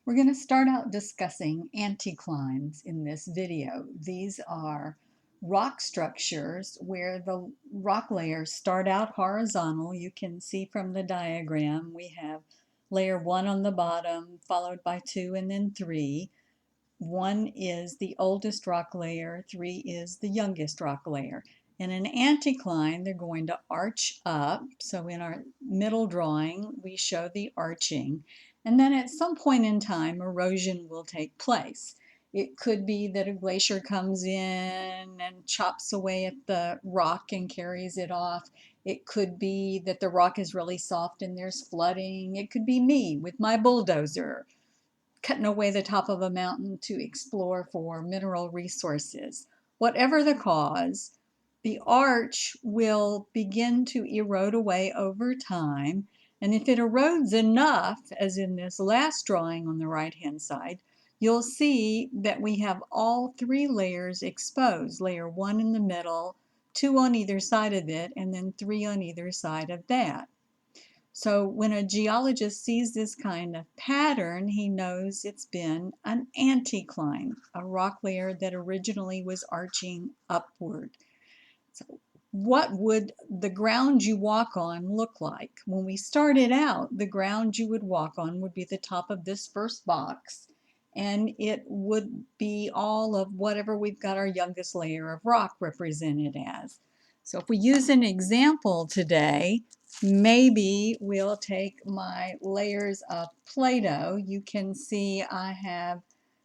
We're going to start out discussing anticlines in this video. These are rock structures where the rock layers start out horizontal. You can see from the diagram we have layer 1 on the bottom, followed by 2 and then 3. 1 is the oldest rock layer, 3 is the youngest rock layer. In an anticline, they're going to arch up. So in our middle drawing, we show the arching. And then at some point in time, erosion will take place. It could be that a glacier comes in and chops away at the rock and carries it off. It could be that the rock is really soft and there's flooding. It could be me with my bulldozer cutting away the top of a mountain to explore for mineral resources. Whatever the cause, the arch will begin to erode away over time. And if it erodes enough, as in this last drawing on the right-hand side, you'll see that we have all 3 layers exposed. Layer 1 in the middle, 2 on either side of it, and then 3 on either side of that. So when a geologist sees this kind of pattern, he knows it's been an anticline, a rock layer that originally was arching upward. So what would the ground you walk on look like? When we started out, the ground you would walk on would be the top of this first box, and it would be all of whatever we've got our youngest layer of rock represented as. So if we use an example today, maybe we'll take my layers of Play-Doh. You can see I have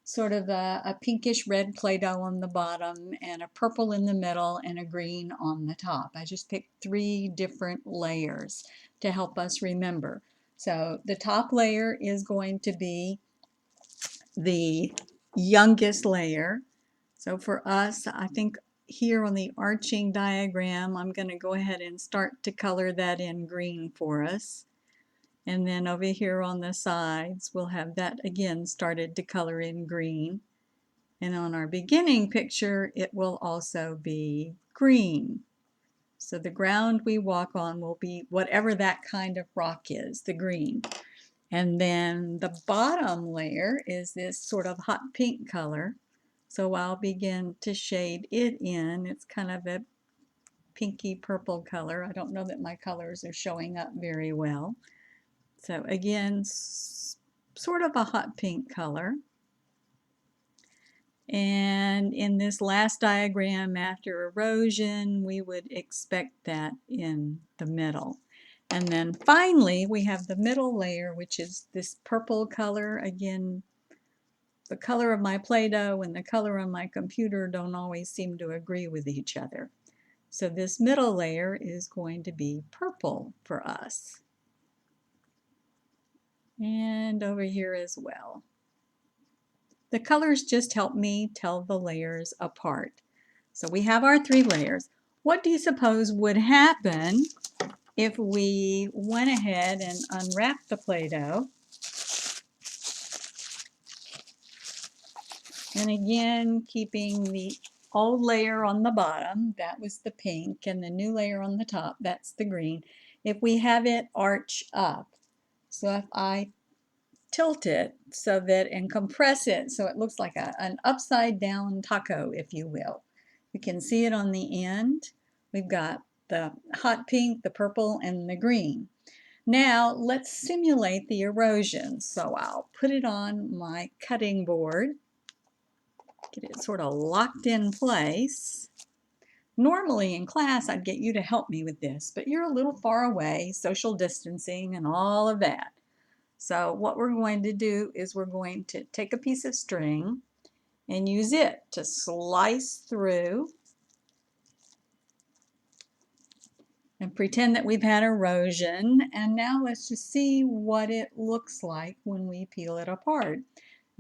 sort of a pinkish red Play-Doh on the bottom and a purple in the middle and a green on the top. I just picked 3 different layers to help us remember. So the top layer is going to be the youngest layer. So for us, I think here on the arching diagram, I'm going to go ahead and start to color that in green for us. And then over here on the sides, we'll have that again started to color in green. And on our beginning picture, it will also be green. So the ground we walk on will be whatever that kind of rock is, the green. And then the bottom layer is this sort of hot pink color. So I'll begin to shade it in. It's kind of a pinky purple color. I don't know that my colors are showing up very well. So again, sort of a hot pink color. And in this last diagram, after erosion, we would expect that in the middle. And then finally, we have the middle layer, which is this purple color. Again, the color of my Play-Doh and the color on my computer don't always seem to agree with each other. So this middle layer is going to be purple for us. And over here as well. The colors just help me tell the layers apart. So we have our 3 layers. What do you suppose would happen if we went ahead and unwrapped the Play-Doh? And again, keeping the old layer on the bottom, that was the pink, and the new layer on the top, that's the green. If we have it arch up, so if I tilt it so that and compress it so it looks like an upside down taco, if you will. You can see it on the end. We've got the hot pink, the purple, and the green. Now let's simulate the erosion. So I'll put it on my cutting board, get it sort of locked in place. Normally in class I'd get you to help me with this, but you're a little far away, social distancing and all of that. So what we're going to do is we're going to take a piece of string and use it to slice through and pretend that we've had erosion. And now let's just see what it looks like when we peel it apart.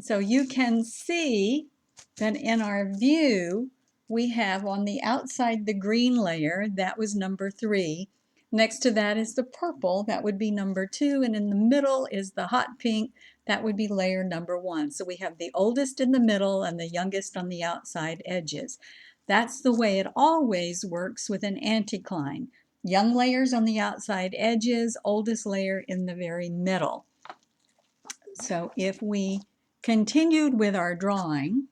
So you can see that in our view, we have on the outside the green layer, that was number 3. Next to that is the purple, that would be number 2, and in the middle is the hot pink, that would be layer number 1. So we have the oldest in the middle and the youngest on the outside edges. That's the way it always works with an anticline. Young layers on the outside edges, oldest layer in the very middle. So if we continued with our drawing,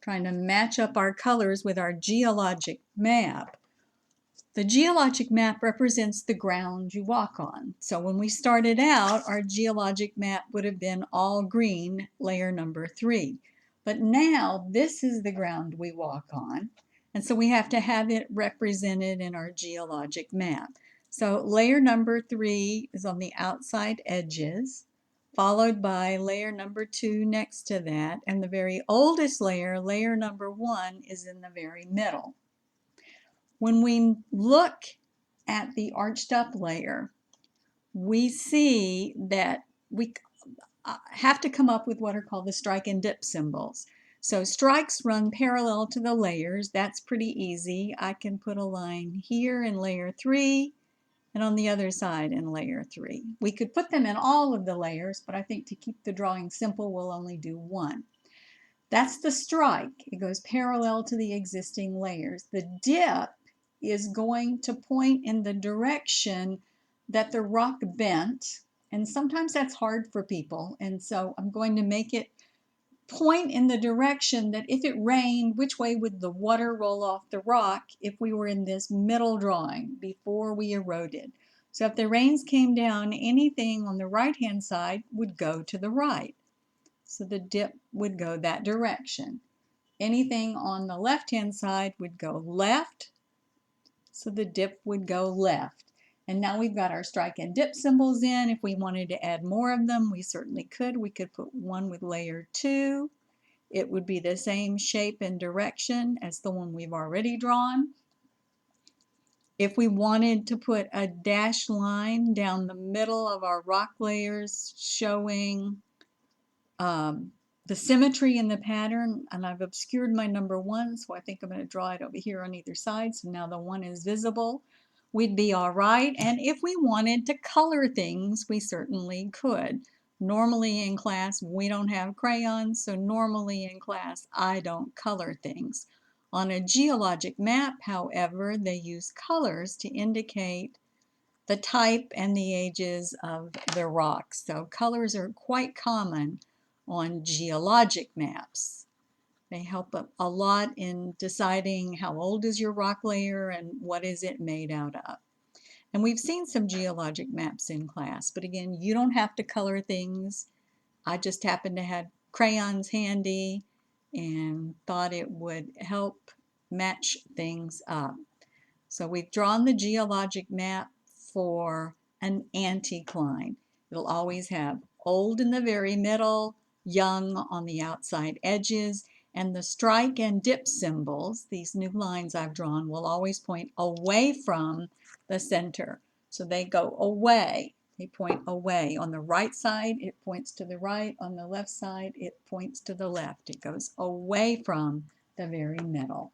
trying to match up our colors with our geologic map, the geologic map represents the ground you walk on. So when we started out, our geologic map would have been all green, layer number 3. But now this is the ground we walk on, and so we have to have it represented in our geologic map. So layer number 3 is on the outside edges, followed by layer number 2 next to that, and the very oldest layer, layer number 1, is in the very middle. When we look at the arched up layer, we see that we have to come up with what are called the strike and dip symbols. So strikes run parallel to the layers. That's pretty easy. I can put a line here in layer 3 and on the other side in layer 3. We could put them in all of the layers, but I think to keep the drawing simple, we'll only do one. That's the strike. It goes parallel to the existing layers. The dip is going to point in the direction that the rock bent, and sometimes that's hard for people, and so I'm going to make it point in the direction that if it rained, which way would the water roll off the rock if we were in this middle drawing before we eroded. So if the rains came down, anything on the right hand side would go to the right. So the dip would go that direction. Anything on the left-hand side would go left, so the dip would go left. And now we've got our strike and dip symbols in. If we wanted to add more of them, we certainly could. We could put one with layer 2. It would be the same shape and direction as the one we've already drawn. If we wanted to put a dashed line down the middle of our rock layers showing the symmetry in the pattern, and I've obscured my number 1, so I think I'm going to draw it over here on either side, so now the 1 is visible, we'd be all right. And if we wanted to color things, we certainly could. Normally in class, we don't have crayons, so normally in class, I don't color things. On a geologic map, however, they use colors to indicate the type and the ages of the rocks. So colors are quite common on geologic maps. They help a lot in deciding how old is your rock layer and what is it made out of. And we've seen some geologic maps in class, but again, you don't have to color things. I just happened to have crayons handy and thought it would help match things up. So we've drawn the geologic map for an anticline. It'll always have old in the very middle, young on the outside edges, and the strike and dip symbols, these new lines I've drawn, will always point away from the center. So they go away. They point away. On the right side, it points to the right. On the left side, it points to the left. It goes away from the very middle.